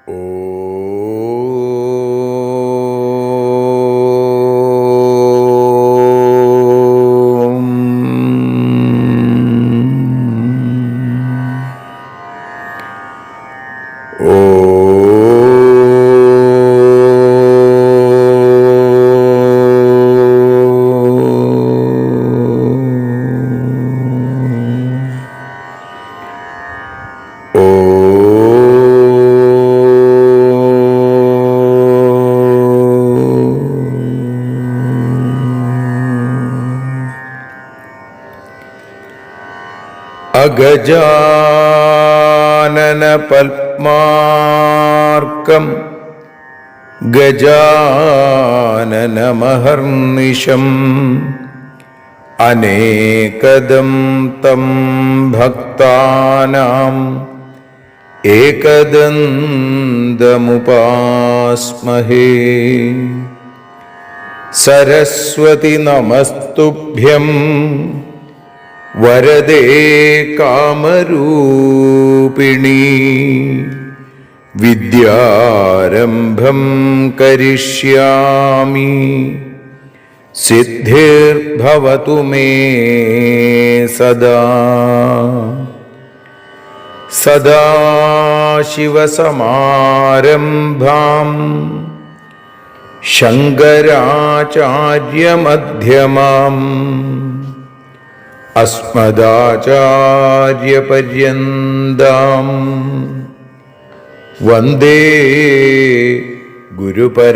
അഗജാനന പത്മാർക്കം ഗജാനനമഹർനിശം അനേകദം തം ഭക്താനാം ഏകദന്തമുപാസ്മഹേ. സരസ്വതി നമസ്തുഭ്യം വരദേ കാമരൂപിണി. വിദ്യാരംഭം കരിഷ്യാമി സിദ്ധിർഭവതു മേ സദാ. സദാശിവസമാരംഭാം ശങ്കരാചാര്യമധ്യമാം അസ്മദാചാര്യപര്യന്താം വന്ദേ ഗുരുപരമ്പരാം.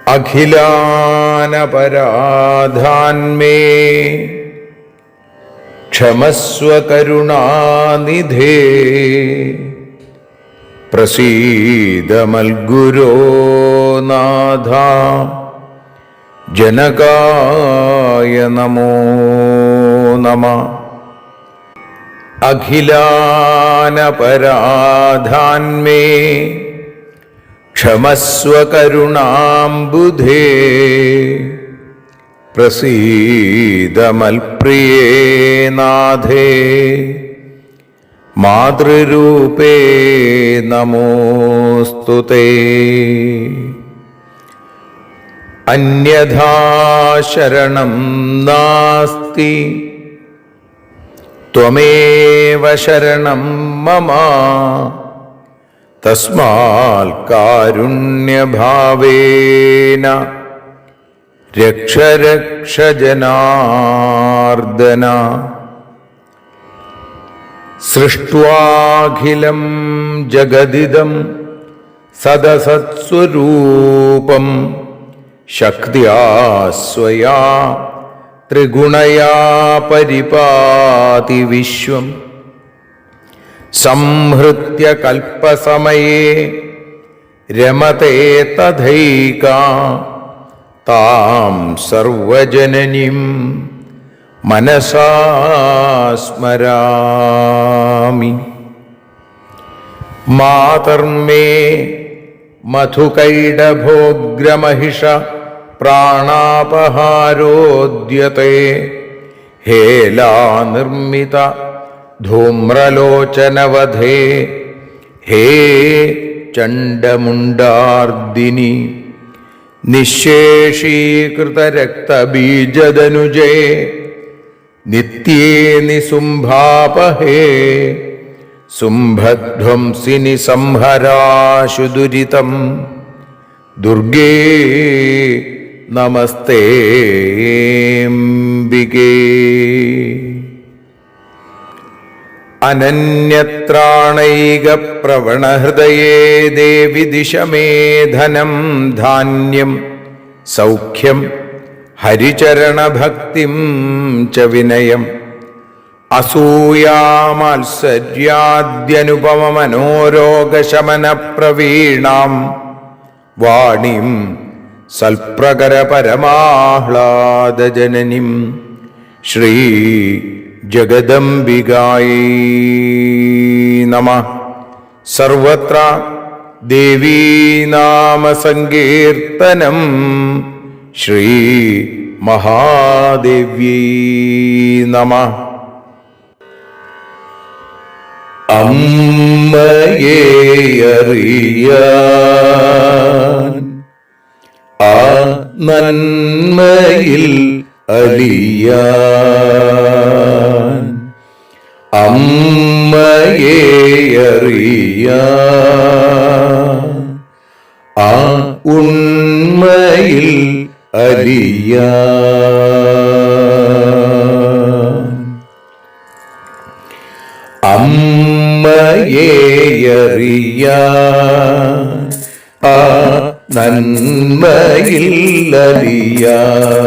അഖിലാനപരാധാന്മേ ക്ഷമസ്വ കരുണാനിധേ. പ്രസീദ മൽഗുരോ നാഥ ജനകായ നമോ നമഃ. അഖിലാനപരാധാന്മേ ക്ഷമസ്വ കരുണാംബുധേ. പ്രസീദ മൽപ്രിയേ നാഥേ മാതൃരൂപേ നമോസ്തുതേ. അന്യഥാ ശരണം നാസ്തി ത്വമേവ ശരണം മമ. തസ്മാൽ കാരുണ്യഭാവേന രക്ഷ രക്ഷ ജനാർദ്ദന. സൃഷ്ട്വാഖിലം ജഗദിദം സദസത്സ്വരൂപം ശക്ത്യാ സ്വയാ ത്രിഗുണയാ പരിപാതി വിശ്വം. സംഹൃത്യ കൽപ്പസമയേ രമതേ തഥൈകാ താം സർവജനനീം മനസാ സ്മരാമി. മാതർമേ മധുകൈടഭോഗ്രമഹിഷ പ്രാണാപഹാരോദ്യത്തെ. ഹേലാനിർമ്മിത ധൂമ്രലോചനവധേ. ഹേ ചണ്ഡമുണ്ഡാർദിനി നിശേഷീകൃതരക്തബീജദനുജേ. നിത്യേ നിസുംഭാപഹേ സുംഭധ്വംസിനി സംഹരാശു ദുരിതം. ദുർഗേ നമസ്തേംബികേ. അനന്യത്രാണൈകപ്രവണഹൃദയേ ദേവി ദിശ മേ ധനം ധാന്യം സൗഖ്യം ഹരിചരണഭക്തിം ച വിനയം. അസൂയാമാത്സര്യാദ്യനുപമമനോരോഗശമനപ്രവീണാം വാണിം സൽപ്രകരപരമാഹ്ലാദജനനിം ശ്രീ ജഗദംബികായൈ നമഃ. സർവത്ര ദേവീനാമസങ്കീർത്തനം ശ്രീ മഹാദേവ്യൈ നമഃ. അമ്മയെ അറിയാൻ ആ നന്മയിൽ അലിയാൻ അമ്മയെ അറിയാൻ ആ ഉണ്മയിൽ അലിയാൻ അമ്മയെ അറിയാൻ ആ നന്മയിൽ അലിയാൻ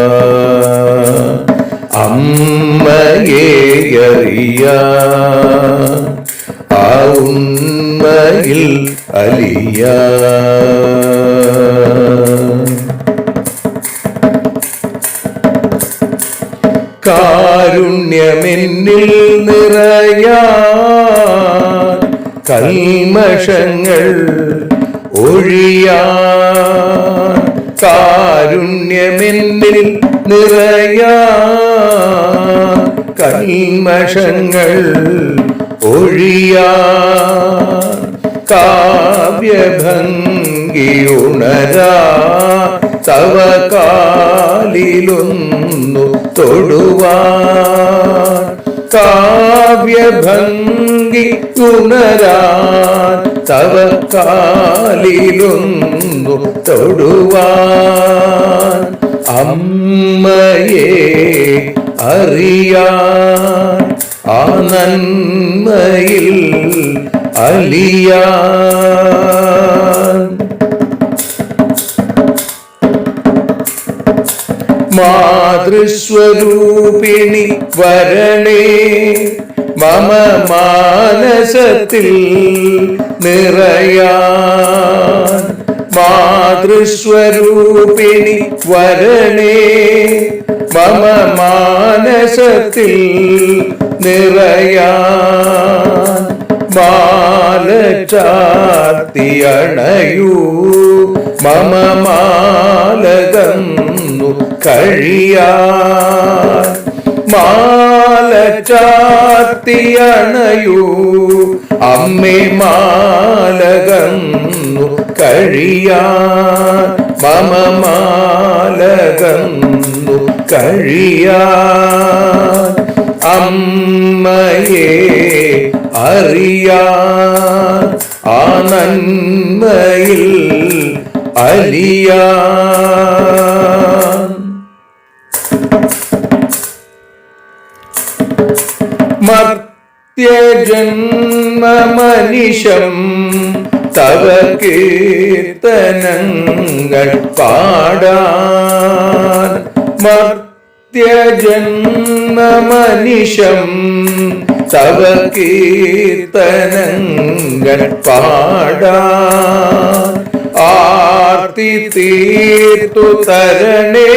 അമ്മയെ അറിയാൻ ആ ഉണ്മയിൽ അലിയാൻ കാരുണ്യമെന്നിൽ നിറയാൻ കൽമഷങ്ങൾ ഒഴിയാൻ കാരുണ്യമെന്നിൽ നിറയാൻ കൽമഷങ്ങൾ ഒഴിയാൻ കാവ്യഭംഗി ഉണരാ തവ കാലിലൊന്നു തൊടുവാൻ കാവ്യഭംഗി ഉണരാൻ തവ കാലിലൊന്നു തൊടുവാൻ അമ്മയെ അറിയാൻ ആ നന്മയിൽ അലിയാൻ മാതൃസ്വരൂപിണി വരണേ മമ മാനസത്തിൽ നിറയാൻ മാതൃസ്വരൂപിണി വരണേ മമ മാനസത്തിൽ നിറയാൻ മാല ചാർത്തിയണയൂ മമ മാലകന്നു കഴിയാൻ മാല ചാർത്തിയണയൂ അമ്മേ മാലകന്നു കഴിയാൻ മമ മാലകന്നു കഴിയാൻ അമ്മയെ അറിയാൻ ആ നന്മയിൽ അലിയാൻ മർത്യജന്മമനിശം തവ കീർത്തനങ്ങൾ പാടാൻ മർത്യജന്മമനിശം തവ കീർത്തനങ്ങൾ പാടാൻ ആർത്തി തീർത്തു തരണേ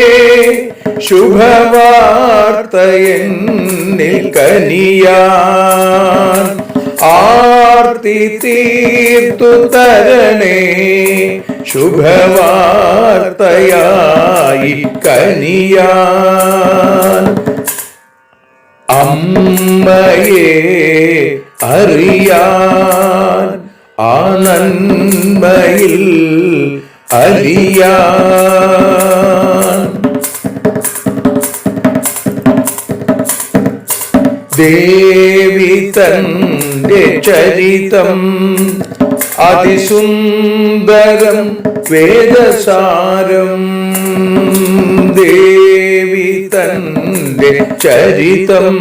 ശുഭവാർത്തയെന്നിൽ കനിയാൻ ആർത്തി തീർത്തു തരണേ ശുഭവാർത്തയായി കനിയാൻ അമ്മയെ അറിയാൻ ആ നന്മയിൽ അലിയാൻ ദേവി തന്റെ ചരിതം അതിസുന്ദരം വേദസാരം ദേവി തന്റെ ചരിതം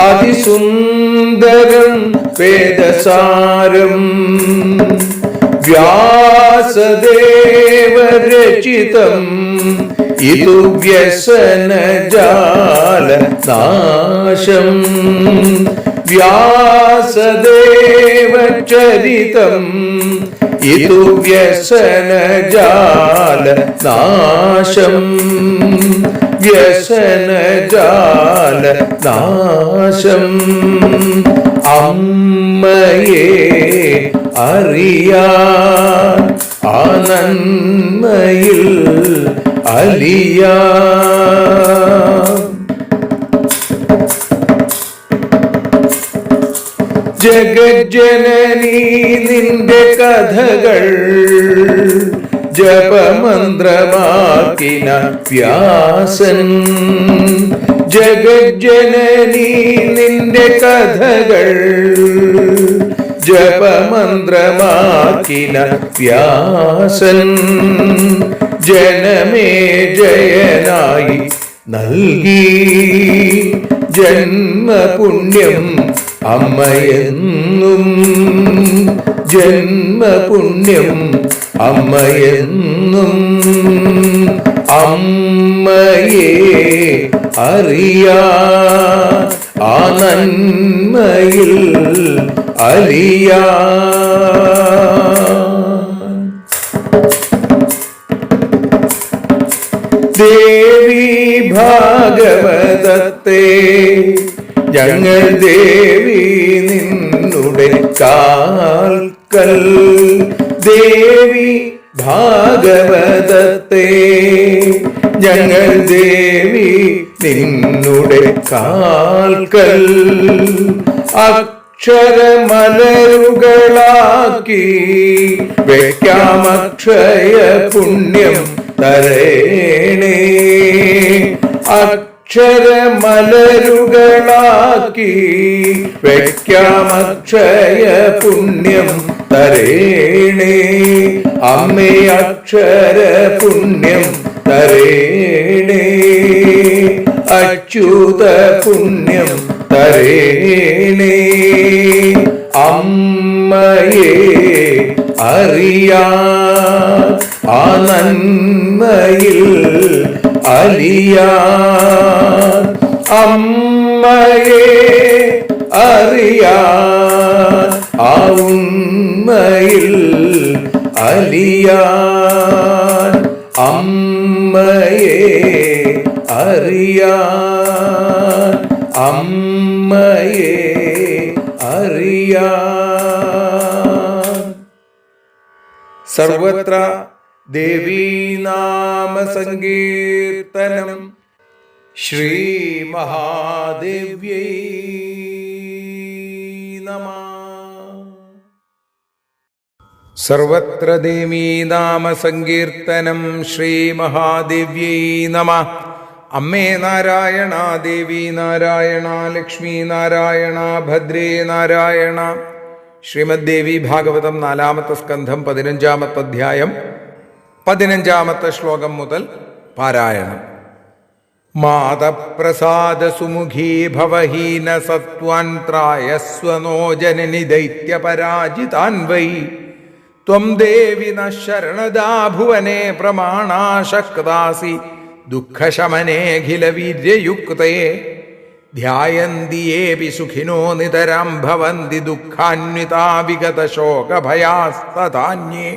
അതിസുന്ദരം വേദസാരം വ്യാസദേവരചിതം ഇതു വ്യസനജാല നാശം വ്യാസദേവചരിതം ഇതു വ്യസനജാല നാശം വ്യസനജാല നാശം അമ്മയെ അറിയാൻ ആ നന്മയിൽ അലിയാൻ ജഗജ്ജനനീ നിന്റെ കഥകൾ ജപമന്ത്രമാക്കിന വ്യാസൻ. ജഗജ്ജനനീ നിന്റെ കഥകൾ ജപമന്ത്രമാക്കിന വ്യാസൻ. ജനമേ ജയനായി നൽകി ജന്മപുണ്യം അമ്മയെന്നും. ജന്മപുണ്യം അമ്മയെന്നും. അമ്മയെ അറിയാ ആ നന്മയിൽ അലിയാ. ദേവി ഭാഗവതത്തെ ഞങ്ങൾ ദേവി നിന്നുടെ കാൽക്കൽ. ദേവി ഭാഗവതത്തെ ഞങ്ങൾ ദേവി നിന്നുടെ കാൽക്കൽ. അക്ഷരമലരുകളാക്കി വയ്ക്കാമക്ഷയ പുണ്യം തരേണേ. അക്ഷരമലരുകളാക്കി വയ്ക്കാമക്ഷയ പുണ്യം തരേണേ. അമ്മേ അക്ഷര പുണ്യം തരേണേ. അച്യുത പുണ്യം തരേണേ. അമ്മയെ അറിയാ ആ നന്മയിൽ അലിയാ. അമ്മയെ അറിയാ ആ ഉണ്മയിൽ അലിയാ. അമ്മയെ അറിയാ. അമ്മയെ അറിയാ. സർവത്ര ദേവീനാമ സങ്കീർത്തനം. ശ്രീ മഹാദേവ്യൈ നമഃ. സർവത്ര ദേവീനാമ സങ്കീർത്തനം. ശ്രീ മഹാദേവ്യൈ നമഃ. അമ്മേ നാരായണ, ദേവി നാരായണ, ലക്ഷ്മി നാരായണ, ഭദ്രേ നാരായണ. ശ്രീമദ് ദേവി ഭാഗവതം 4-ാമത്തെ സ്കന്ധം 15-ാമത്തെ അധ്യായം 15-ാമത്തെ ശ്ലോകം മുതൽ പാരായണം. മാതപ്രസാദ സുമുഖീ ഭവഹീന സത്വാൻ ത്രായസ്വനോ ജനനി ദൈത്യപരാജിതാൻ വൈ. ത്വം ദേവി ന ശരണദാ ഭുവനേ പ്രമാണാശക്താസി ദുഃഖശമനേഖില വീര്യയുക്തേ. ധ്യായന്തി യേപി സുഖിനോ നിതരാം ഭവന്തി ദുഃഖാന്വിതാ വിഗത ശോകഭയാസ്തധാന്യേ.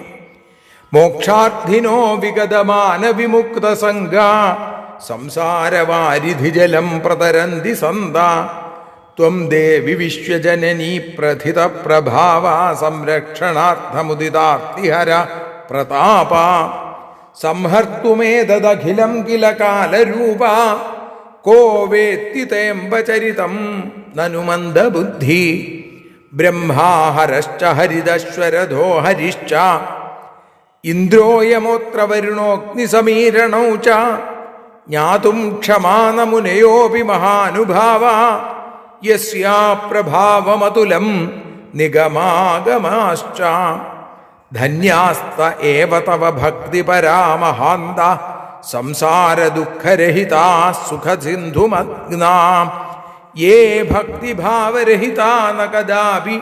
മോക്ഷാർത്ഥിനോ വിഗതമാന വിമുക്ത സംഗാ സംസാരവാരിധിജലം പ്രതരന്തി സന്താ. ത്വം ദേവി വിശ്വജനനീ പ്രഥിത പ്രഭാവ സംരക്ഷണാർത്ഥമുദിതാർത്തിഹര പ്രതാപ. സംഹർത്തുമേതദഖിലം കില കാലരൂപ. കോ വേത്തി തേംബചരിതം നനു മന്ദബുദ്ധി. ബ്രഹ്മാഹരശ്ച ഹരിദശ്വരധോ ഹരിശ്ച. ഇന്ദ്രോയമോത്ര വരുണോഗ്നിസമീരണൗ ച. ജ്ഞാതും ക്ഷമാനമുനയോപി മഹാനുഭാവ. യസ്യാ പ്രഭാവമതുലം നിഗമാഗമാശ്ച. ധന്യാസ്ത ഏവ തവ ഭക്തിപരാമഹാന്ത. സംസാരദുഃഖരഹിതാ സുഖസിന്ധുമഗ്നാ. യേ ഭക്തിഭാവരഹിതാ ന കദാപി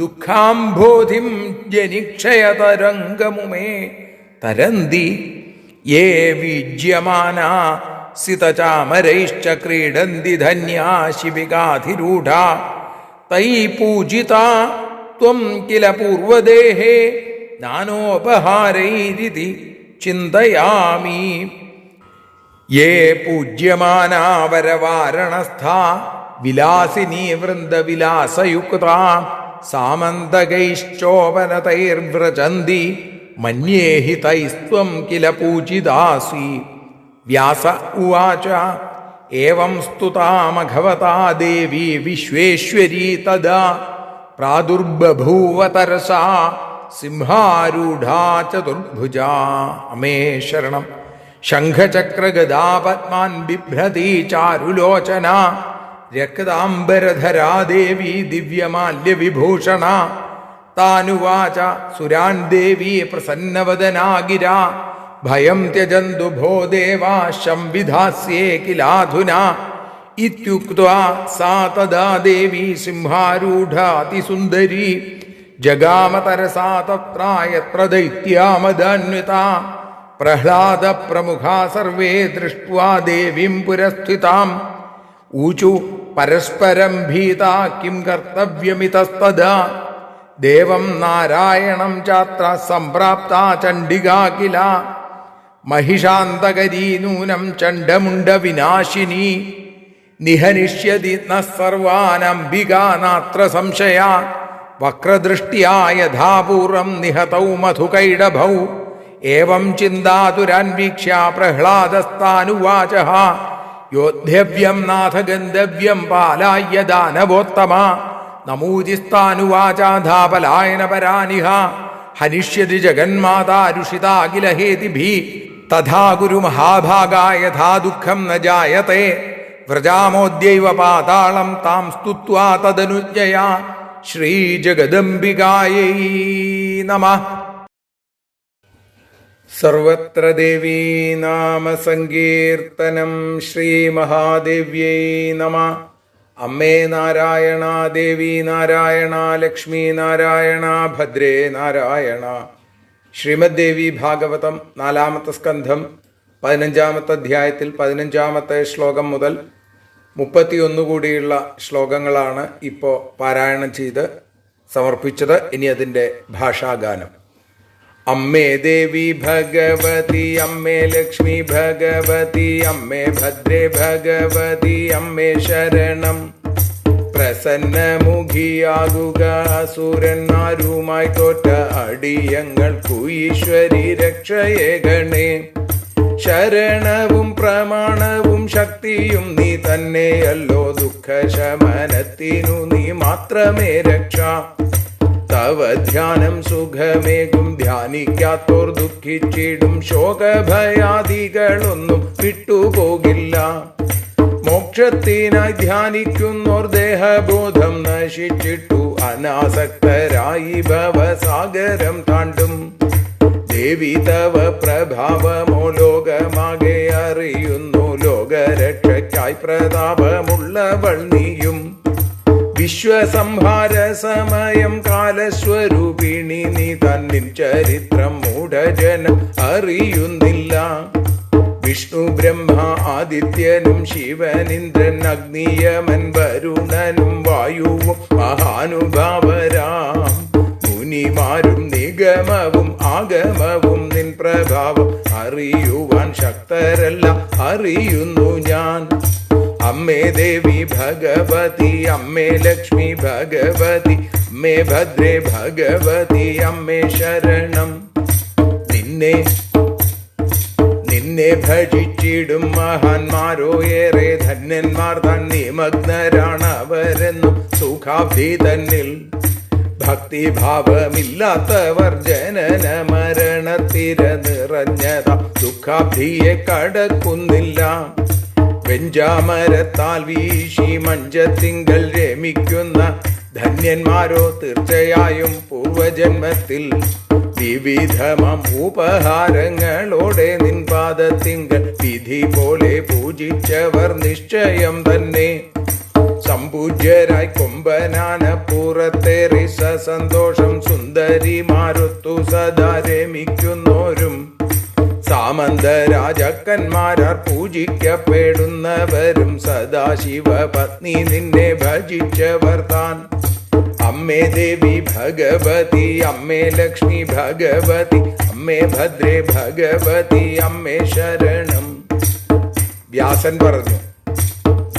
ദുഃഖാംബോധിം ജനിക്ഷയതരംഗമുമേ തരന്തി. യേ വിജ്യമാനാ സിതചാമരൈശ്ച ക്രീഡന്തി ധന്യാ ശിബികാധിരൂഢാ. തൈ പൂജിതാ ത്വം കില പൂർവദേഹേ നാനോപഹാരൈരിതി ചിന്തയാമി. യേ പൂജ്യമാനാ വരവാരണസ്ഥാ വിലാസിനീ വൃന്ദവിലാസയുക്താ. സാമന്തകൈശ്ചോപനതൈർവ്രജന്തി മന്യേ ഹി തൈസ്ത്വം കില പൂജിതാസി. വ്യാസ ഉവാച ഏവം സ്തുതാ മഘവതാ ദേവി വിശ്വേശ്വരീ തദാ പ്രാദുർബഭൂവ തരസാ സിംഹാരൂഢാ ചതുർഭുജാ. അമേ ശരണം. ശംഖചക്രഗദാപത്മാൻ ബിഭ്രതി ചാരുലോചന രക്താംബരധരാ ദേവി ദിവ്യമാല്യവിഭൂഷണ. താനുവാച സുരാൻ ദേവി പ്രസന്നവദനാ ഗിരാ. ഭയം ത്യജന്തു ഭോ ദേവാ സംവിധാസ്യേ കിലാധുനാ. ഇത്യുക്ത്വാ സാ തദാ ദേവി സിംഹാരൂഢാതിസുന്ദരീ. ജഗാമതരസാ തത്ര യത്ര ദൈത്യാമദാന്വിതാ. പ്രഹ്ലാദപ്രമുഖാ സർവേ ദൃഷ്ട്വാ ദേവീം പുരസ്ഥിതാം. ഊചു പരസ്പരം ഭീതാ കിം കർത്തവ്യമിതസ്തദാ. ദേവം നാരായണം ചാത്ര സംപ്രാപ്താ ചണ്ഡികാ കില. മഹിഷാന്തകരീ നൂനം ചണ്ഡമുണ്ഡവിനാശിനി. നിഹനിഷ്യതി നഃ സർവാനംബികാ നാത്ര സംശയ. വക്രദൃഷ്ട്യാ യഥാപൂർവം നിഹതൗ മധുകൈടഭൗ. ഏവം ചിന്താതുരാൻവീക്ഷ്യ പ്രഹ്ലാദസ്താനുവാച. യോദ്ധവ്യം നാഥ ഗന്ധവ്യം പാലായ ദാനവോത്തമ. നമൂജിസ്താനുവാചാധാപലായന പരാനിഹ. ഹനിഷ്യതി ജഗന്മാതാ രുഷിതാഖിലഹേതിഭി. തഥാ ഗുരു മഹാഭാഗാ യഥാ ദുഃഖം ന ജായത്തെ. വ്രജാമോദ്യൈവ പാതാളം താം സ്തുത്വാ തദനുജ്ഞയാ. ശ്രീജഗദംബികായൈ നമഃ. സർവത്ര ദേവീ നാമ സങ്കീർത്തനം. ശ്രീമഹാദേവ്യൈ നമഃ. അമ്മേ നാരായണ, ദേവി നാരായണ, ലക്ഷ്മി നാരായണ, ഭദ്രേ നാരായണ. ശ്രീമദ് ദേവി ഭാഗവതം 4-ാമത്തെ സ്കന്ധം 15-ാമത്തെ അധ്യായത്തിൽ 15-ാമത്തെ ശ്ലോകം മുതൽ 31 കൂടിയുള്ള ശ്ലോകങ്ങളാണ് ഇപ്പോൾ പാരായണം ചെയ്ത് സമർപ്പിച്ചത്. ഇനി അതിൻ്റെ ഭാഷാഗാനം. അമ്മേ ദേവി ഭഗവതി, അമ്മേ ലക്ഷ്മി ഭഗവതി, അമ്മേ ഭദ്രേ ഭഗവതി, അമ്മേ ശരണം. പ്രസന്നമുഖിയാകുക അസുരന്മാരുമായി തോറ്റ അടിയങ്ങൾക്കു ഈശ്വരി രക്ഷയേകണേ. ശരണവും പ്രമാണവും ശക്തിയും നീ തന്നെയല്ലോ. ദുഃഖശമനത്തിനു നീ മാത്രമേ രക്ഷ. തവ ധ്യാനം സുഖമേകും, ധ്യാനിക്കാത്തോർ ദുഃഖിച്ചിടും. ശോകഭയാദികളൊന്നും വിട്ടുപോകില്ല. മോക്ഷത്തിനായി ധ്യാനിക്കുന്നോർ ദേഹബോധം നശിച്ചിട്ടു അനാസക്തരായി ഭവസാഗരം താണ്ടും. ദേവി തവ പ്രഭാവമോ ലോകമാകെ അറിയുന്നു. ലോകരക്ഷയ്ക്കായി പ്രതാപമുള്ളവൾ നീയും. വിശ്വസംഹാര സമയം കാലസ്വരൂപിണി നീ തന്നിൻ ചരിത്രം മൂഢജനം അറിയുന്നില്ല. വിഷ്ണു ബ്രഹ്മ ആദിത്യനും ശിവനിന്ദ്രൻ അഗ്നിയമൻ വരുണനും വായുവും മഹാനുഭാവരാം. മുനിമാരും നിഗമവും ആഗമവും നിൻ പ്രഭാവം അറിയുവാൻ ശക്തരല്ല, അറിയുന്നു ഞാൻ. അമ്മേ ദേവി ഭഗവതി, അമ്മേ ലക്ഷ്മി ഭഗവതി, അമ്മേ ഭദ്രേ ഭഗവതി, അമ്മേ ശരണം. നിന്നെ ഭജിച്ചിടും മഹാന്മാരോ ഏറെ ധന്യന്മാർ താൻ. നിമഗ്നരാണവരെന്നും സുഖാബ്ദി തന്നിൽ. ഭക്തിഭാവമില്ലാത്തവർ ജനന മരണത്തിര നിറഞ്ഞതാ ദുഃഖാബ്ധിയെ കടക്കുന്നില്ല. വെഞ്ചാമരത്താൽ വീശി മഞ്ചത്തിങ്കൽ രമിക്കുന്ന ധന്യന്മാരോ തീർച്ചയായും പൂർവജന്മത്തിൽ വിവിധമാം ഉപഹാരങ്ങളോടെ നിൻ പാദത്തിങ്കൽ വിധി പോലെ പൂജിച്ചവർ നിശ്ചയം തന്നെ. സംപൂജ്യരായി കൊമ്പനാന പുറത്തേറി സന്തോഷം സുന്ദരിമാരൊത്തു സദാ രമിക്കുന്നോരും. സാമന്ത രാജാക്കന്മാരാർ പൂജിക്കപ്പെടുന്നവരും സദാശിവ പത്നി നിന്നെ ഭജിച്ചവർ താൻ. അമ്മേ ദേവി ഭഗവതി, അമ്മേ ലക്ഷ്മി ഭഗവതി, അമ്മേ ഭദ്രേ ഭഗവതി, അമ്മേ ശരണം. വ്യാസൻ പറഞ്ഞു,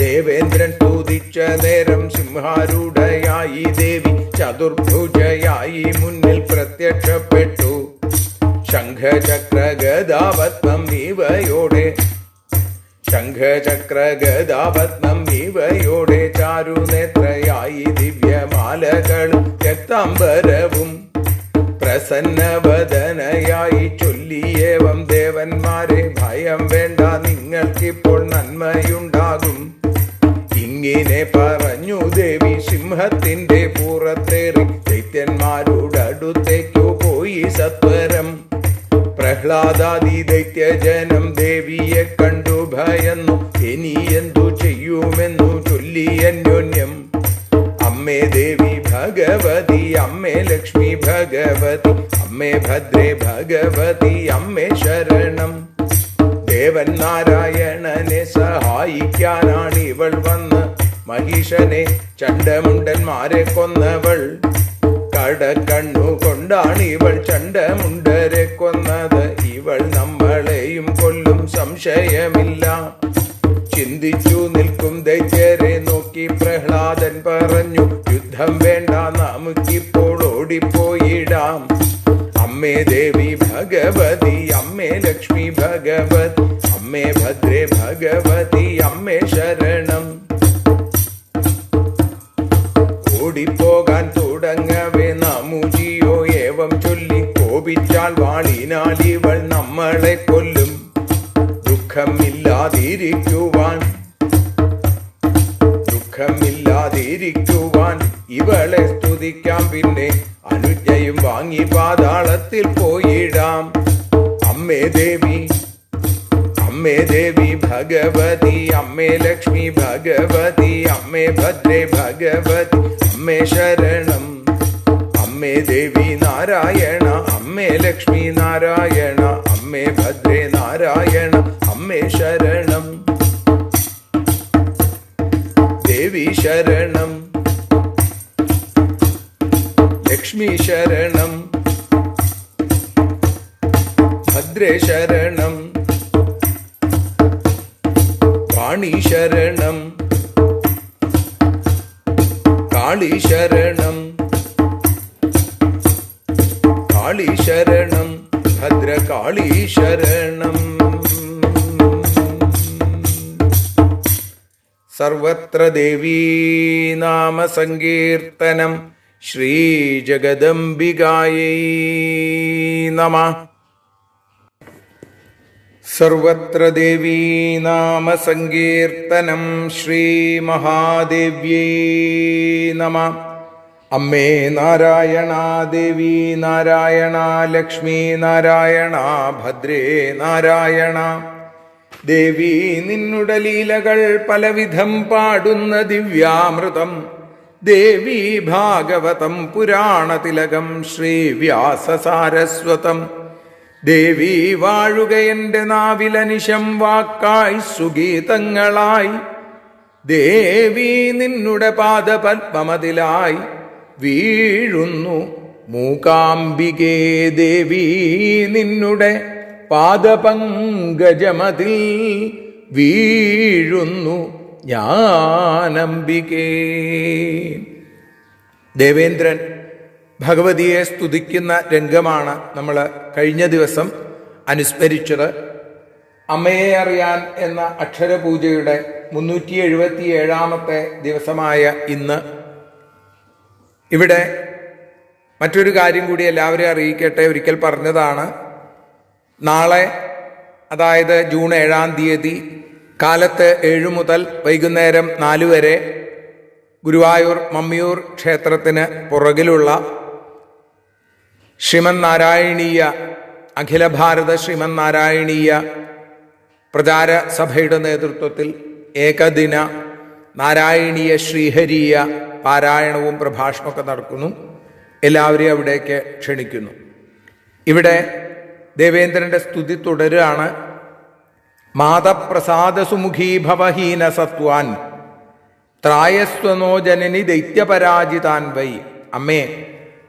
ദേവേന്ദ്രൻ സ്തുതിച്ച നേരം സിംഹാരൂഢയായി ദേവി ചതുർഭുജയായി മുന്നിൽ പ്രത്യക്ഷപ്പെട്ടു. ശംഖചക്രഗദാപത്മം ഇവയോടെ ചാർത്തി ചാരുനേത്രയായി ദിവ്യമാലകളും രക്താംബരവും പ്രസന്നവദനയായി ചൊല്ലിയേവം ദേവന്മാരെ ഭയം വേണ്ട, നിങ്ങൾക്കിപ്പോൾ നന്മയുണ്ടാകും. ഇങ്ങനെ പറഞ്ഞു ദേവി സിംഹത്തിന്റെ പുറത്തേറി ദൈത്യന്മാരുടെ അടുത്തേക്കു പോയി സത്വരം. പ്രഹ്ലാദാദി ദൈത്യജനം ദേവിയെ കണ്ടു ഭയന്നു, ഇനി എന്തു ചെയ്യുമെന്നു ചൊല്ലി അന്യോന്യം. അമ്മേ ദേവി ഭഗവതി, അമ്മേ ലക്ഷ്മി ഭഗവതി, അമ്മേ ഭദ്രേ ഭഗവതി, അമ്മേ ശരണം. ദേവൻ നാരായണനെ സഹായിക്കാനാണ് ഇവൾ വന്ന് മഹിഷനെ ചണ്ഡമുണ്ടന്മാരെ കൊന്നവൾ. കടക്കണ്ണു കൊണ്ടാണ് ഇവൾ ചണ്ഡമുണ്ടരെ കൊന്നത്. ഇവൾ നമ്മളെയും കൊല്ലും സംശയമില്ല. ചിന്തിച്ചു നിൽക്കും ദൈത്യരെ നോക്കി പ്രഹ്ലാദൻ പറഞ്ഞു, യുദ്ധം വേണ്ട, നമുക്കിപ്പോൾ ഓടിപ്പോയിടാം. അമ്മേ ദേവി ഭഗവതി, അമ്മേ ലക്ഷ്മി ഭഗവതി, അമ്മേ ഭദ്രേ ഭഗവതി, അമ്മേ ശരണം. ഓടിപ്പോകാൻ തുടങ്ങവേ നമുജിയോ ഏവം ചൊല്ലി കോപിച്ചാൽ വാളിനാൽ ഇവൾ നമ്മളെ കൊല്ലും. ദുഃഖമില്ലാതിരിക്കുവാൻ ഇവളെ സ്തുതിക്കാം, പിന്നെ അനുജ്ഞയും വാങ്ങി പാതാളത്തിൽ പോയിടാം. അമ്മേ ദേവി ഭഗവതി, അമ്മേ ലക്ഷ്മി ഭഗവതി, അമ്മേ ഭദ്രേ ഭഗവതി, അമ്മേ ശരണം. അമ്മേ ദേവി നാരായണ, അമ്മേ ലക്ഷ്മി നാരായണ, അമ്മേ ഭദ്രേ നാരായണ, അമ്മേ ശരണം. ദേവി ശരണം, ലക്ഷ്മി ശരണം, ഭദ്രേ ശരണം, വാണി ശരണം, കാളി ശരണം, കാളി ശരണം, ഭദ്രകാളി ശരണം. സർവത്ര ദേവീ നാമ സങ്കീർത്തനം. ശ്രീ ജഗദംബികായൈ നമഃ. സർവത്ര ദേവീ നാമ സങ്കീർത്തനം. ശ്രീ മഹാദേവ്യൈ നമഃ. അമ്മേ നാരായണ, ദേവി നാരായണ, ലക്ഷ്മി നാരായണ, ഭദ്രേ നാരായണ. ദേവി നിന്നുടെ ലീലകൾ പലവിധം പാടുന്ന ദിവ്യാമൃതം. ദേവി ഭാഗവതം പുരാണതിലകം ശ്രീ വ്യാസസാരസ്വതം. ദേവി വാഴുകയെന്റെ നാവിലനിശം വാക്കായി സുഗീതങ്ങളായി. ദേവി നിന്നുടെ പാദപത്മമതിലായി വീഴുന്നു മൂകാംബികേ. ദേവി നിന്നുടെ പാദപങ്കജമതിൽ വീഴുന്നു ഞാനംബികേ. ദേവേന്ദ്രൻ ഭഗവതിയെ സ്തുതിക്കുന്ന രംഗമാണ് നമ്മൾ കഴിഞ്ഞ ദിവസം അനുസ്മരിച്ചത്. അമ്മയെ അറിയാൻ എന്ന അക്ഷരപൂജയുടെ 377 ദിവസമായ ഇന്ന് ഇവിടെ മറ്റൊരു കാര്യം കൂടി എല്ലാവരെയും അറിയിക്കട്ടെ. ഒരിക്കൽ പറഞ്ഞതാണ്, നാളെ അതായത് ജൂൺ 7 കാലത്ത് 7 മുതൽ വൈകുന്നേരം 4 വരെ ഗുരുവായൂർ മമ്മിയൂർ ക്ഷേത്രത്തിന് പുറകിലുള്ള ശ്രീമന്നാരായണീയ അഖില ഭാരത ശ്രീമന്നാരായണീയ പ്രചാര സഭയുടെ നേതൃത്വത്തിൽ ഏകദിന നാരായണീയ ശ്രീഹരീയ പാരായണവും പ്രഭാഷണമൊക്കെ നടക്കുന്നു. എല്ലാവരെയും അവിടേക്ക് ക്ഷണിക്കുന്നു. ഇവിടെ ദേവേന്ദ്രന്റെ സ്തുതി തുടരുകയാണ്. മാതപ്രസാദസുമുഖീ ഭവഹീന സത്വാൻ ത്രായസ്വനോ ജനനി ദൈത്യപരാജിതാൻ വൈ. അമ്മേ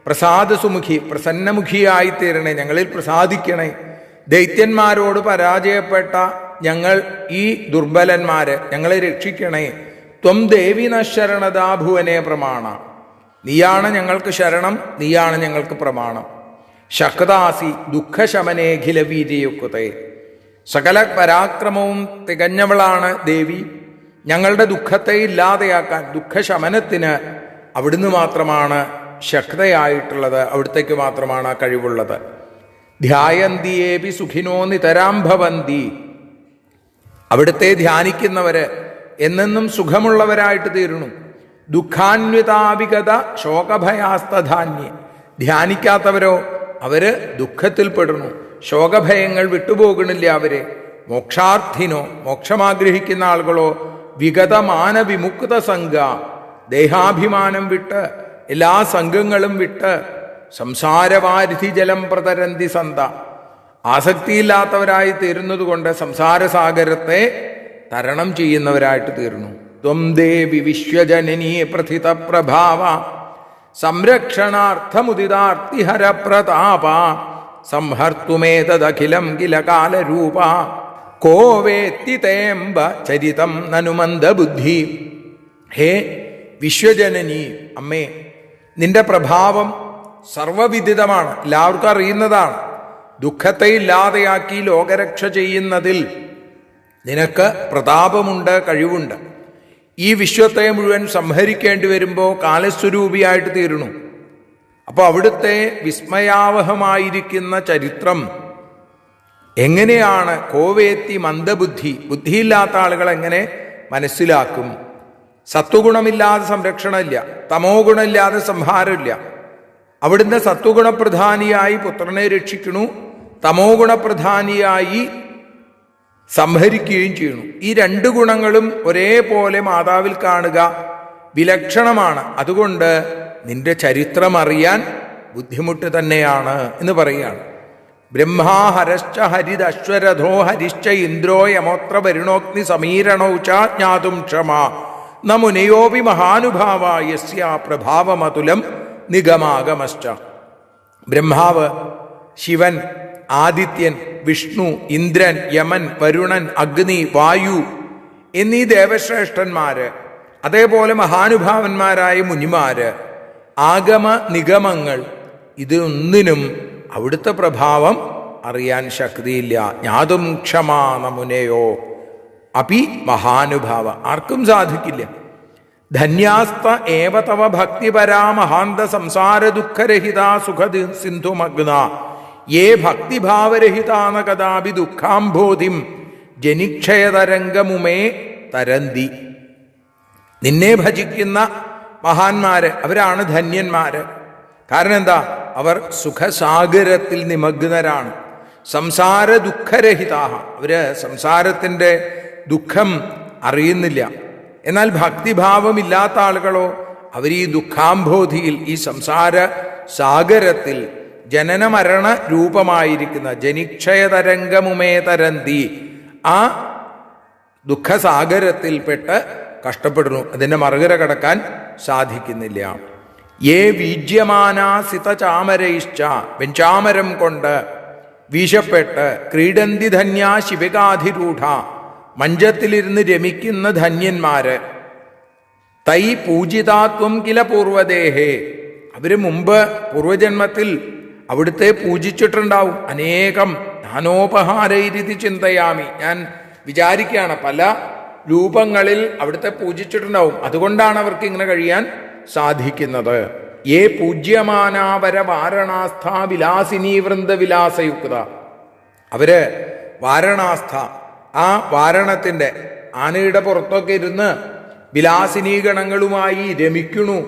പ്രസാദസുമുഖി, പ്രസന്നമുഖിയായി തീരണേ, ഞങ്ങളിൽ പ്രസാദിക്കണേ. ദൈത്യന്മാരോട് പരാജയപ്പെട്ട ഞങ്ങൾ ഈ ദുർബലന്മാരെ ഞങ്ങളെ രക്ഷിക്കണേ. ത്വം ദേവി നശരണതാ ഭുവനേ പ്രമാണ. നീയാണ് ഞങ്ങൾക്ക് ശരണം, നീയാണ് ഞങ്ങൾക്ക് പ്രമാണം. ശക്താസി ദുഃഖശമനേഖില വീര്യയുക്തേ. സകല പരാക്രമവും തികഞ്ഞവളാണ് ദേവി. ഞങ്ങളുടെ ദുഃഖത്തെ ഇല്ലാതെയാക്കാൻ, ദുഃഖശമനത്തിന് അവിടുന്ന് മാത്രമാണ് ശക്തയായിട്ടുള്ളത്, അവിടുത്തേക്ക് മാത്രമാണ് ആ കഴിവുള്ളത്. ധ്യായന്തിയേപി സുഖിനോ നിതരാം ഭവന്തി. അവിടുത്തെ ധ്യാനിക്കുന്നവര് എന്നെന്നും സുഖമുള്ളവരായിട്ട് തീരുന്നു. ദുഃഖാന്വിതാവിഗത ശോകഭയാസ്തധാന്യ. ധ്യാനിക്കാത്തവരോ അവര് ദുഃഖത്തിൽപ്പെടുന്നു, ശോകഭയങ്ങൾ വിട്ടുപോകണില്ല അവരെ. മോക്ഷാർത്ഥിനോ, മോക്ഷമാഗ്രഹിക്കുന്ന ആളുകളോ വിഗതമാന വിമുക്ത സംഘ, ദേഹാഭിമാനം വിട്ട് എല്ലാ സംഘങ്ങളും വിട്ട് സംസാരവാരിധി ജലം പ്രതരന്തി സന്ത, ആസക്തിയില്ലാത്തവരായി തീരുന്നത് കൊണ്ട് സംസാരസാഗരത്തെ തരണം ചെയ്യുന്നവരായിട്ട് തീർന്നു. ത്വം ദേവി വിശ്വജനനീ പ്രഥിത പ്രഭാവ സംരക്ഷണാർത്ഥമുദിതാർത്തിഹര പ്രതാപ സംഹർത്തുമേതദഖിലം കില കാലരൂപ കോ വേത്തി തേംബ ചരിതം നനുമന്ദ ബുദ്ധി. ഹേ വിശ്വജനനി, അമ്മേ, നിന്റെ പ്രഭാവം സർവവിദിതമാണ്, എല്ലാവർക്കും അറിയുന്നതാണ്. ദുഃഖത്തെ ഇല്ലാതെയാക്കി ലോകരക്ഷ ചെയ്യുന്നതിൽ നിനക്ക് പ്രതാപമുണ്ട്, കഴിവുണ്ട്. ഈ വിശ്വത്തെ മുഴുവൻ സംഹരിക്കേണ്ടി വരുമ്പോൾ കാലസ്വരൂപിയായിട്ട് തീരുന്നു. അപ്പോൾ അവിടുത്തെ വിസ്മയാവഹമായിരിക്കുന്ന ചരിത്രം എങ്ങനെയാണ് കോവേത്തി മന്ദബുദ്ധി, ബുദ്ധിയില്ലാത്ത ആളുകൾ എങ്ങനെ മനസ്സിലാക്കും? സത്വഗുണമില്ലാതെ സംരക്ഷണമില്ല, തമോ ഗുണമില്ലാതെ സംഹാരമില്ല. അവിടുന്ന് സത്വഗുണപ്രധാനിയായി പുത്രനെ രക്ഷിക്കണു, തമോ ഗുണപ്രധാനിയായി സംഹരിക്കുകയും ചെയ്യുന്നു. ഈ രണ്ട് ഗുണങ്ങളും ഒരേപോലെ മാതാവിൽ കാണുക വിലക്ഷണമാണ്. അതുകൊണ്ട് നിന്റെ ചരിത്രം അറിയാൻ ബുദ്ധിമുട്ട് തന്നെയാണ് എന്ന് പറയുകയാണ്. ബ്രഹ്മാ ഹരശ്ച ഹരിദശ്വരഥോ ഹരിശ്ച ഇന്ദ്രോ യമോത്ര വരുണോഗ്നി സമീരണൗ ച ജ്ഞാതും ക്ഷമാ ന മുനയോപി മഹാനുഭാവ യസ്യ പ്രഭാവമതുലം നിഗമാഗമശ്ച. ബ്രഹ്മാവ്, ശിവൻ, ആദിത്യൻ, വിഷ്ണു, ഇന്ദ്രൻ, യമൻ, വരുണൻ, അഗ്നി, വായു എന്നീ ദേവശ്രേഷ്ഠന്മാര്, അതേപോലെ മഹാനുഭാവന്മാരായ മുനിമാര്, ആഗമ നിഗമങ്ങൾ, ഇതൊന്നിനും അവിടുത്തെ പ്രഭാവം അറിയാൻ ശക്തിയില്ല. ജ്ഞാതും ക്ഷമാ നമുനയോ അപി മഹാനുഭാവ, ആർക്കും സാധിക്കില്ല. ധന്യാസ്ത ഏവ തവ ഭക്തിപരാ മഹാന്ത സംസാര ദുഃഖരഹിത സുഖ സിന്ധുമഗ്ന യേ ഭക്തിഭാവരഹിതാന കഥാപി ദുഃഖാംബോധിം ജനിക്ഷയതരംഗമുമേ തരന്തി. നിന്നെ ഭജിക്കുന്ന മഹാന്മാര് അവരാണ് ധന്യന്മാര്. കാരണം എന്താ? അവർ സുഖസാഗരത്തിൽ നിമഗ്നരാണ്. സംസാര ദുഃഖരഹിതാഹ, അവര് സംസാരത്തിൻ്റെ ദുഃഖം അറിയുന്നില്ല. എന്നാൽ ഭക്തിഭാവമില്ലാത്ത ആളുകളോ അവർ ഈ ദുഃഖാംബോധിയിൽ, ഈ സംസാര സാഗരത്തിൽ ജനനമരണ രൂപമായിരിക്കുന്ന ജനിക്ഷയതരംഗമുമേ തരന്തി, ആ ദുഃഖസാഗരത്തിൽപ്പെട്ട് കഷ്ടപ്പെടുന്നു. അതിൻ്റെ മറുകര കടക്കാൻ സാധിക്കുന്നില്ല. യേ വീജ്യമാനാസിത ചാമരയിശ്ച, വെഞ്ചാമരം കൊണ്ട് വീശപ്പെട്ട് ക്രീഡന്തി ധന്യാ ശിവകാധിരൂഢ, മഞ്ചത്തിലിരുന്ന് രമിക്കുന്ന ധന്യന്മാര്. തൈ പൂജിതാത്വം കില പൂർവദേഹേ, അവര് മുമ്പ് പൂർവജന്മത്തിൽ അവിടുത്തെ പൂജിച്ചിട്ടുണ്ടാവും. അനേകം ജ്ഞാനോപഹാരൈരിതി ചിന്തയാമി, ഞാൻ വിചാരിക്കുകയാണ് പല രൂപങ്ങളിൽ അവിടുത്തെ പൂജിച്ചിട്ടുണ്ടാവും. അതുകൊണ്ടാണ് അവർക്ക് ഇങ്ങനെ കഴിയാൻ സാധിക്കുന്നത്. യേ പൂജ്യമാനാവര വാരണാസ്ഥ വിലാസിനീ വൃന്ദവിലാസയുക്ത, അവര് വാരണാസ്ഥ, ആ വാരണത്തിൻ്റെ ആനയുടെ പുറത്തൊക്കെ ഇരുന്ന് വിലാസിനീഗണങ്ങളുമായി രമിക്കണു.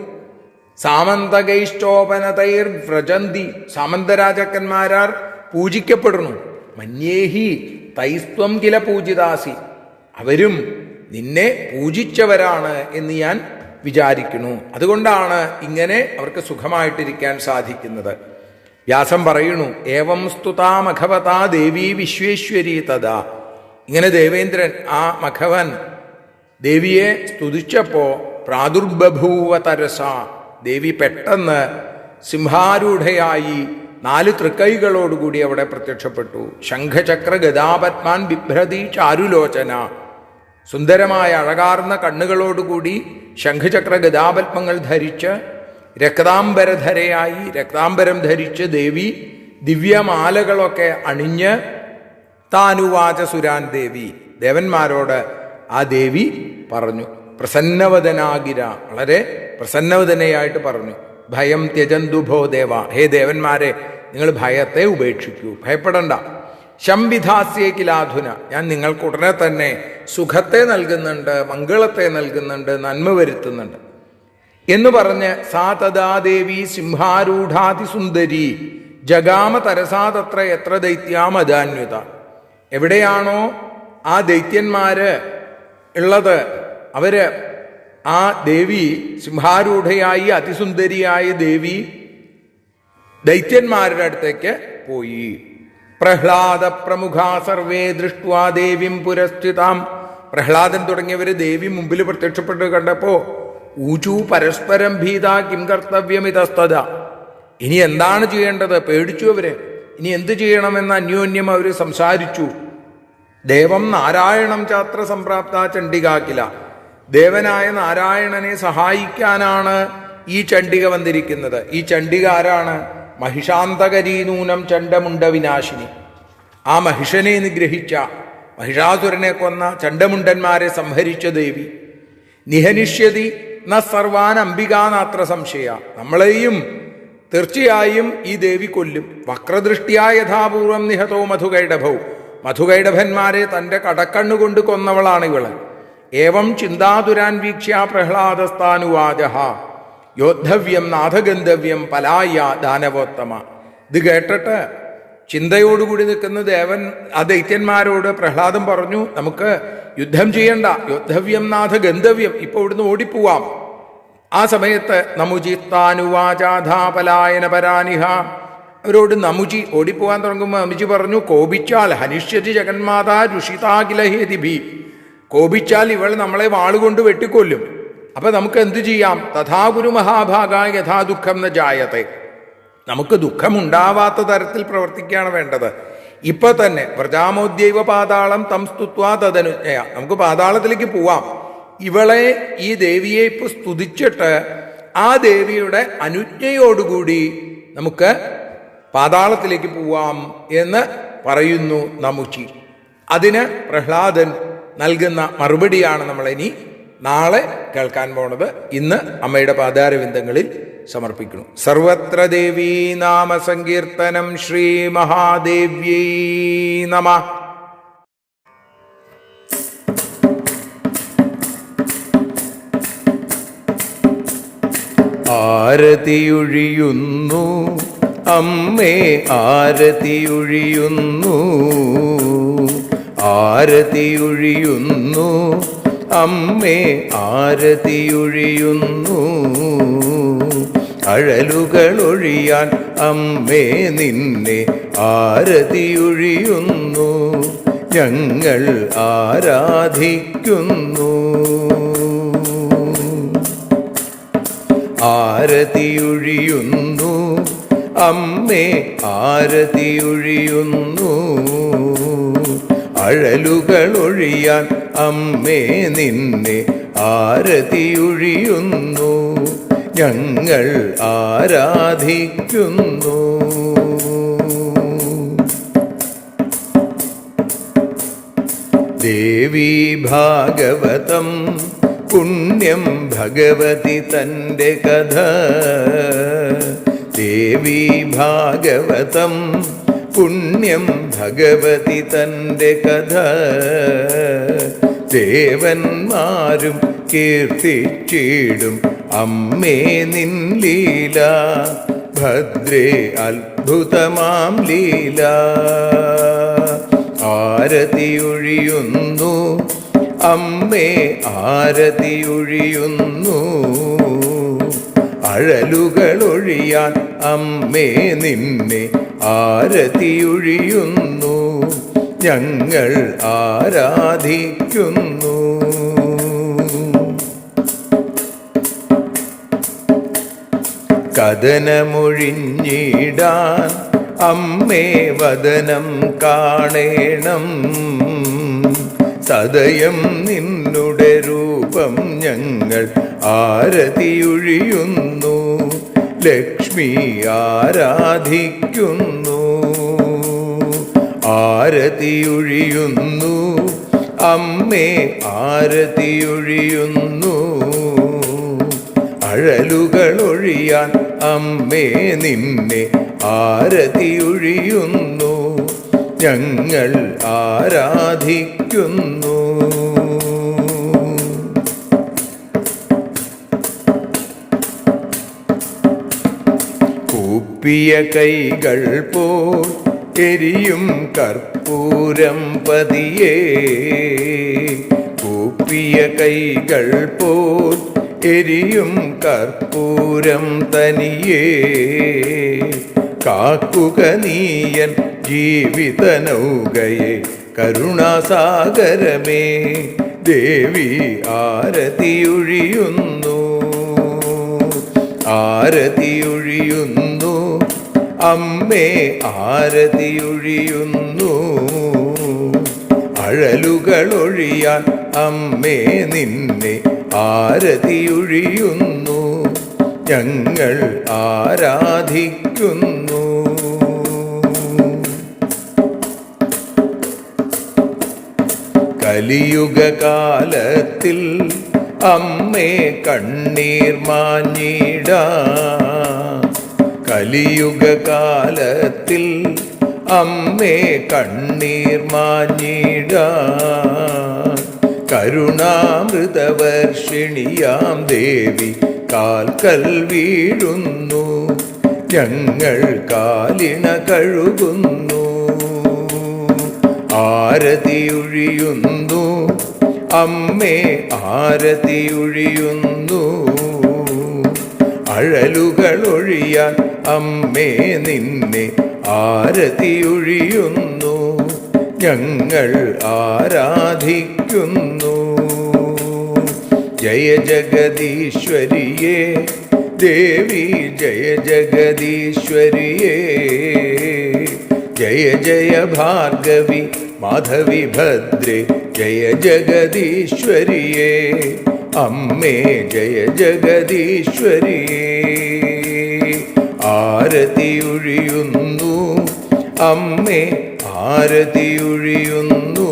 സാമന്തകൈഷ്ടോപനതൈർ വ്രജന്തി, സാമന്തരാജക്കന്മാരാർ പൂജിക്കപ്പെടുന്നു. മന്യേഹി തൈസ്ത്വം കില പൂജിതാസി, അവരും നിന്നെ പൂജിച്ചവരാണ് എന്ന് ഞാൻ വിചാരിക്കുന്നു. അതുകൊണ്ടാണ് ഇങ്ങനെ അവർക്ക് സുഖമായിട്ടിരിക്കാൻ സാധിക്കുന്നത്. വ്യാസം പറയുന്നു, ഏവം സ്തുതാ മഖവതാ ദേവി വിശ്വേശ്വരി തഥാ. ഇങ്ങനെ ദേവേന്ദ്രൻ, ആ മഖവൻ ദേവിയെ സ്തുതിച്ചപ്പോ പ്രാദുർബഭൂവ തരസ, ദേവി പെട്ടെന്ന് സിംഹാരൂഢയായി 4 തൃക്കൈകളോടുകൂടി അവിടെ പ്രത്യക്ഷപ്പെട്ടു. ശംഖചക്ര ഗദാപത്മാൻ ബിഭ്രതി ചാരുലോചന, സുന്ദരമായ അഴകാർന്ന കണ്ണുകളോടുകൂടി ശംഖചക്ര ഗദാപത്മങ്ങൾ ധരിച്ച് രക്താംബരധരയായി, രക്താംബരം ധരിച്ച് ദേവി ദിവ്യമാലകളൊക്കെ അണിഞ്ഞ് താനുവാച സുരാൻ ദേവി ദേവന്മാരോട് ആ ദേവി പറഞ്ഞു. പ്രസന്നവദനാഗിര, വളരെ പ്രസന്നവദനയായിട്ട് പറഞ്ഞു. ഭയം ത്യജന്തുഭോ ദേവ, ഹേ ദേവന്മാരെ, നിങ്ങൾ ഭയത്തെ ഉപേക്ഷിക്കൂ, ഭയപ്പെടണ്ട. ശംവിധാസ്യേക്കിലാധുന, ഞാൻ നിങ്ങൾക്ക് ഉടനെ തന്നെ സുഖത്തെ നൽകുന്നുണ്ട്, മംഗളത്തെ നൽകുന്നുണ്ട്, നന്മ വരുത്തുന്നുണ്ട് എന്ന് പറഞ്ഞ് സാ തഥാ ദേവി സിംഹാരൂഢാതിസുന്ദരി ജഗാമ തരസാതത്ര എത്ര ദൈത്യാമദാന്യുത. എവിടെയാണോ ആ ദൈത്യന്മാര് ഉള്ളത്, അവര് ആ ദേവി സിംഹാരൂഢയായി അതിസുന്ദരിയായ ദേവി ദൈത്യന്മാരുടെ അടുത്തേക്ക് പോയി. പ്രഹ്ലാദ പ്രമുഖ സർവേ ദൃഷ്ട്വാ ദേവീം പുരസ്ഥിതാം. പ്രഹ്ലാദൻ തുടങ്ങിയവര് ദേവി മുമ്പിൽ പ്രത്യക്ഷപ്പെട്ട് കണ്ടപ്പോ ഊചു പരസ്പരം ഭീത കിം കർത്തവ്യമിതസ്തത. ഇനി എന്താണ് ചെയ്യേണ്ടത്? പേടിച്ചു അവര്. ഇനി എന്ത് ചെയ്യണമെന്ന് അന്യോന്യം അവര് സംസാരിച്ചു. ദേവം നാരായണം ചാത്ര സംപ്രാപ്ത ചണ്ഡികാക്കില. ദേവനായ നാരായണനെ സഹായിക്കാനാണ് ഈ ചണ്ഡിക വന്നിരിക്കുന്നത്. ഈ ചണ്ഡിക ആരാണ്? മഹിഷാന്തകരീനൂനം ചണ്ഡമുണ്ട വിനാശിനി. ആ മഹിഷനെ നിഗ്രഹിച്ച, മഹിഷാസുരനെ കൊന്ന, ചണ്ഡമുണ്ടന്മാരെ സംഹരിച്ച ദേവി. നിഹനിഷ്യതി ന സർവാൻ അംബികാനാത്ര സംശയ. നമ്മളെയും തീർച്ചയായും ഈ ദേവി കൊല്ലും. വക്രദൃഷ്ടിയാ യഥാപൂർവം നിഹതോ മധുകൈഡഭൗ. മധുകൈഡഭന്മാരെ തൻ്റെ കടക്കണ്ണുകൊണ്ട് കൊന്നവളാണ് ഇവള്. ഏവം ചിന്താതുരാൻ വീക്ഷ്യ പ്രഹ്ലാദസ്ഥാനുവാച യോദ്ധവ്യം നാഥഗന്ധവ്യം പലായ ദാനവോത്തമ. ഇത് കേട്ടിട്ട് ചിന്തയോടുകൂടി നിൽക്കുന്ന ദേവൻ ആ ദൈത്യന്മാരോട് പ്രഹ്ലാദൻ പറഞ്ഞു, നമുക്ക് യുദ്ധം ചെയ്യണ്ട, യോദ്ധവ്യം നാഥഗന്ധവ്യം, ഇപ്പൊ ഇവിടുന്ന് ഓടിപ്പോവാം. ആ സമയത്ത് നമുചിത്താനുവാചാധാപലായന പരാനിഹ. അവരോട് നമുചി ഓടിപ്പോവാൻ തുടങ്ങുമ്പോൾ നമുചി പറഞ്ഞു, കോപിച്ചാൽ ഹനിഷ്യതി ജഗന്മാതാ രുഷിതാഖിലഹേതിഭി. കോപിച്ചാൽ ഇവൾ നമ്മളെ വാളുകൊണ്ട് വെട്ടിക്കൊല്ലും. അപ്പൊ നമുക്ക് എന്തു ചെയ്യാം? തഥാ ഗുരു മഹാഭാഗ യഥാ ദുഃഖം ന ജായത്തെ. നമുക്ക് ദുഃഖമുണ്ടാവാത്ത തരത്തിൽ പ്രവർത്തിക്കുകയാണ് വേണ്ടത്. ഇപ്പൊ തന്നെ വ്രജാമോദ്യൈവ പാതാളം തം സ്തുത്വാ തദനുജ്ഞയ. നമുക്ക് പാതാളത്തിലേക്ക് പോവാം. ഇവളെ, ഈ ദേവിയെ ഇപ്പൊ സ്തുതിച്ചിട്ട് ആ ദേവിയുടെ അനുജ്ഞയോടുകൂടി നമുക്ക് പാതാളത്തിലേക്ക് പോവാം എന്ന് പറയുന്നു നമുചി. അതിന് പ്രഹ്ലാദൻ നൽകുന്ന മറുപടിയാണ് നമ്മളിനി നാളെ കേൾക്കാൻ പോണത്. ഇന്ന് അമ്മയുടെ പാദാരവിന്ദങ്ങളിൽ സമർപ്പിക്കുന്നു. സർവത്ര ദേവീ നാമ സങ്കീർത്തനം. ശ്രീ മഹാദേവ്യൈ നമഃ. ആരതിയൊഴിയുന്നു അമ്മേ, ആരതിയൊഴിയുന്നു, ആരതിയൊഴിയുന്നു അമ്മേ, ആരതിയൊഴിയുന്നു. അഴലുകളൊഴിയാൻ അമ്മേ നിന്നെ ആരതിയൊഴിയുന്നു. ഞങ്ങൾ ആരാധിക്കുന്നു. ആരതിയൊഴിയുന്നു അമ്മേ, ആരതിയൊഴിയുന്നു. അഴലുകളൊഴിയാൻ അമ്മേ നിന്നെ ആരതിയൊഴിയുന്നു. ഞങ്ങൾ ആരാധിക്കുന്നു. ദേവി ഭാഗവതം പുണ്യം ഭഗവതി തൻ്റെ കഥ. ദേവി ഭാഗവതം പുണ്യം ഭഗവതി തൻ്റെ കഥ. ദേവന്മാരും കീർത്തിച്ചിടും അമ്മേ നിൻ ലീല. ഭദ്രേ അത്ഭുതമാം ലീല. ആരതിയൊഴിയുന്നു അമ്മേ, ആരതിയൊഴിയുന്നു. അഴലുകളൊഴിയാൻ അമ്മേ നിന്നെ ആരതിയൊഴിയുന്നു. ഞങ്ങൾ ആരാധിക്കുന്നു. കഥനമൊഴിഞ്ഞിടാൻ അമ്മേ വദനം കാണേണം. സദയം നിന്നുടെ രൂപം ഞങ്ങൾ ആരതിയൊഴിയുന്നു. ലക്ഷ്മി ആരാധിക്കുന്നു. ആരതിയൊഴിയുന്നു അമ്മേ ആരതിയൊഴിയുന്നു. അഴലുകളൊഴിയാൻ അമ്മേ നിന്നെ ആരതിയൊഴിയുന്നു. ഞങ്ങൾ ആരാധിക്കുന്നു. കൂപ്പിയ കൈകൾ പോൽ എരിയും കർപ്പൂരം പതിയേ. കൂപ്പിയ കൈകൾ പോൽ എരിയും കർപ്പൂരം തനിയേ. കാക്കുക നീയൻ ജീവിത നൗകയെ കരുണാസാഗരമേ. ദേവി ആരതിയൊഴിയുന്നു. ആരതിയൊഴിയുന്നു അമ്മേ ആരതിയൊഴിയുന്നു. അഴലുകളൊഴിയാൻ അമ്മേ നിന്നെ ആരതിയൊഴിയുന്നു. ഞങ്ങൾ ആരാധിക്കുന്നു. കലിയുഗകാലത്തിൽ അമ്മേ കണ്ണീർ മാഞ്ഞിടാം. കലിയുഗകാലത്തിൽ അമ്മേ കണ്ണീർ മാഞ്ഞിടാം. കരുണാമൃതവർഷിണിയാം ദേവി കാൽക്കൽ വീഴുന്നു. ഞങ്ങൾ കാലിണ കഴുകുന്നു. ആരതിയൊഴിയുന്നു അമ്മേ ആരതിയൊഴിയുന്നു. അഴലുകളൊഴിയാൻ അമ്മേ നിന്നെ ആരതിയൊഴിയുന്നു. ഞങ്ങൾ ആരാധിക്കുന്നു. ജയ ജഗദീശ്വരിയേ ദേവി ജയ ജഗദീശ്വരിയേ. ജയ ജയ ഭാർഗവി മാധവി ഭദ്രേ ജയ ജഗദീശ്വരിയേ. അമ്മേ ജയ ജഗദീശ്വരിയേ. ആരതിയൊഴിയുന്നു അമ്മേ ആരതിയൊഴിയുന്നു.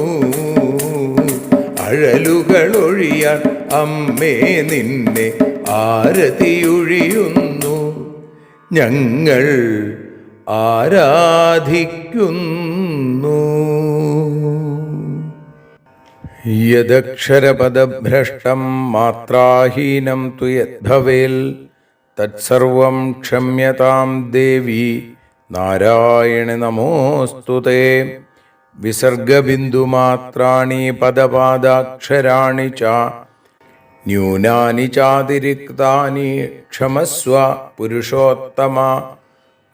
അഴലുകളൊഴിയാൻ അമ്മേ നിന്നെ ആരതിയൊഴിയുന്നു. ഞങ്ങൾ ആരാധിക്കുന്നു. യദക്ഷരപദഭ്രഷ്ടം മാത്രാഹീനം തു യദ്ഭവേൽ തത്സർവം ക്ഷമ്യതാം ദേവി നാരായണി നമോസ്തുതേ. വിസർഗബിന്ദുമാത്രാണി പദപാദാക്ഷരാണി ച ന്യൂനാനി ചാതിരിക്താനി ക്ഷമസ്വ പുരുഷോത്തമ.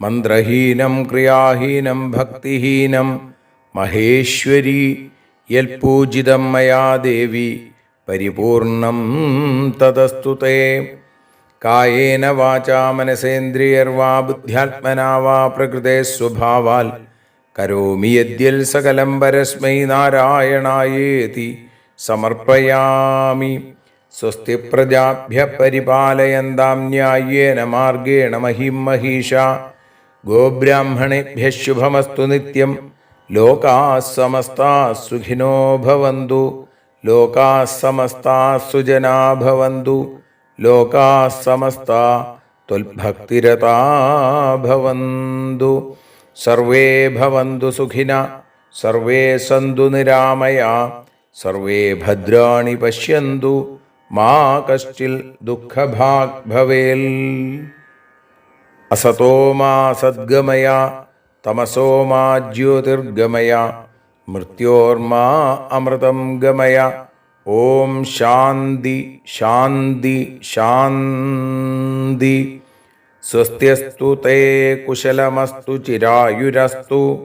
മന്ത്രഹീനം ക്രിയാഹീനം ഭക്തിഹീനം മഹേശ്വരി യൽപൂജിതം മയാ ദേവി പരിപൂർണം തദസ്തു തേ. കായേന വാചാ മനസേന്ദ്രിയർവാ ബുദ്ധ്യാത്മനാ വാ പ്രകൃതേ സ്വഭാവാൽ കരോമി യദ്യൽ സകലം പരസ്മൈ നാരായണായേതി സമർപ്പയാമി. സ്വസ്തി പ്രജാഭ്യ പരിപാലയന്താം ന്യായേന മാർഗേണ മഹിം മഹീഷാ. ഗോബ്രാഹ്മണേഭ്യഃ ശുഭമസ്തു നിത്യം. ലോകാഃ സമസ്താഃ സുഖിനോ ഭവന്തു. ലോകാഃ സമസ്താഃ സുജനാ ഭവന്തു. ലോകാഃ സമസ്താഃ ത്വൽഭക്തിരതാ ഭവന്തു. സർവേ ഭവന്തു സുഖിനഃ സർവേ സന്തു നിരാമയാഃ. സർവേ ഭദ്രാണി പശ്യന്തു മാ കശ്ചിൽ ദുഃഖഭാഗ് ഭവേൽ. അസതോ മാ സദ്ഗമയ തമസോ മാ ജ്യോതിർഗമയ മൃത്യോർമാ അമൃതം ഗമയ. ഓം ശാന്തി ശാന്തി ശാന്തി. സ്വസ്ത്യസ്തു തേ കുശലമസ്തു ചിരായുരസ്തു.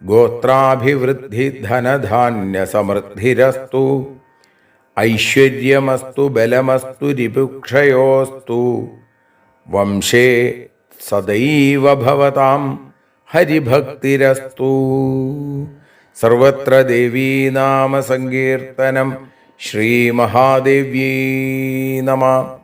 ഗോത്രാഭിവൃദ്ധി ധനധാന്യ സമൃദ്ധിരസ്തു. ഐശ്വര്യമസ്തു ബലമസ്തു രിപുക്ഷയോസ്തു. വംശേ സദൈവ ഭവതാം ഹരിഭക്തിരസ്തു. സർവത്ര ദേവീനാമ സങ്കീർത്തനം. ശ്രീമഹാദേവ്യൈ നമഃ.